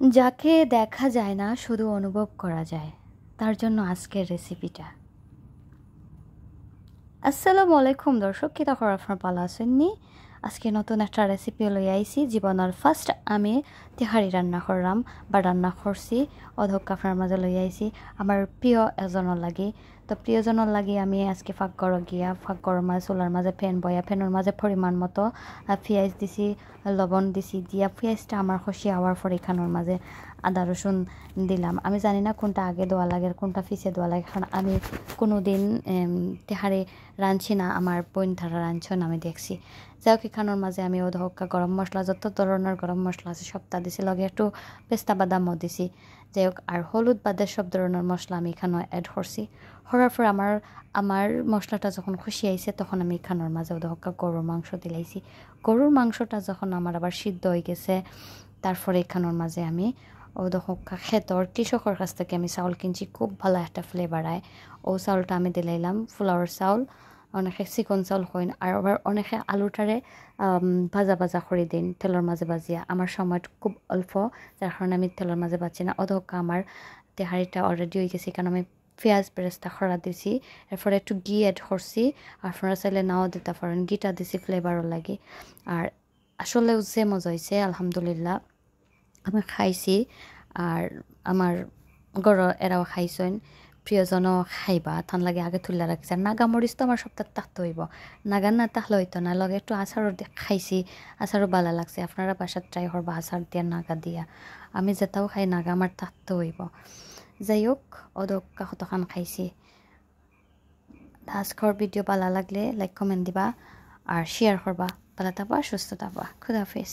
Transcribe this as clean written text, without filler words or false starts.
যাকে দেখা যায় না শুধু অনুভব করা যায়, তার জন্য আজকের রেসিপিটা। আসসালামু আলাইকুম দর্শক, কি তখন আপনার পালা আসেননি? আজকে নতুন একটা রেসিপি লই আইছি। জীবনের ফার্স্ট আমি তেহারি রান্না করলাম বা রান্না করছি, অধক আপনার মাঝে লই আইছি। আমার প্রিয় এজনের লাগি, তো প্রিয়জনের লাগি আমি আজকে ফাঁকগড় মাঝে চুলার মাঝে ফ্যান বয়া, ফ্যানের মাঝে পরিমাণ মতো পেঁয়াজ দিছি, লবণ দিছি, দিয়া পেঁয়াজটা আমার খসি হওয়ার পর এখানোর মাঝে আদা রসুন দিলাম। আমি জানি না কোনটা আগে দেওয়া লাগে আর কোনটা পিছিয়ে দেওয়া লাগে, কারণ আমি কোনো দিন তেহারি রাঁধছি না, আমার বোন ধারা রাঁধছেন আমি দেখছি। যাই হোক, এখানোর মাঝে আমি ধক্কা গরম মশলা, যত ধরনের গরম মশলা আছে সবটা দিছি, লগে একটু পেস্তা বাদামও দিছি। যাই হোক, আর হলুদ বাদে সব ধরনের মশলা আমি এখানে অ্যাড করছি। করার পর আমার মশলাটা যখন খুশি আইছে, তখন আমি এখানোর মাঝে ধক্কা গরুর মাংস দিলাইছি। গরুর মাংসটা যখন আমার আবার সিদ্ধ হয়ে গেছে, তারপরে এখানোর মাঝে আমি ধক্কা ক্ষেতর কৃষকের কাছ থেকে আমি চাউল কিনছি, খুব ভালো একটা ফ্লেভার আয়। ও চাউলটা আমি দিলাইলাম, ফুলাওয়ার চাউল। অনেকে চিকন চাউল হইন, আর আবার অনেকে আলুটারে ভাজা ভাজা করে দিন তেলের মাঝে ভাজিয়া। আমার সময় খুব অল্প, যার কারণে আমি তেলের মাঝে ভাজি না। অধক্কা আমার তেহারিটা অলরেডি হয়ে গেছে, কারণ আমি পেঁয়াজ বেরেস্তা খরা দিছি, এরপরে একটু ঘি অ্যাড করছি। আপনারা চাইলে নাও দিতে পারেন, ঘিটা দিছি ফ্লেভারও লাগে। আর আসলেও যে মজা হয়েছে আলহামদুলিল্লাহ, আমি খাইছি। আর আমার গড় এরাও খাইছেন, প্রিয়জনও খাইবা থান লাগে আগে তুলে রাখছে। আর নাগামরিচ তো আমার সপ্তাহ তাহতে হইব, নাগান না তাহলে হইতো না। লগে একটু আচারও খাইছি, আচারও ভালো লাগছে। আপনারা বাসার ট্রাই করবা আচার দিয়া, নাগা দিয়া। আমি যেটাও খাই নাগা আমার তাহতে হইব। যাই হোক, অদক কতখান খাইছি। আজকের ভিডিও ভালো লাগলে লাইক কমেন্ট দিবা আর শেয়ার করবা। ভালো থাকবা, সুস্থ থাকবা। খুদা হাফেজ।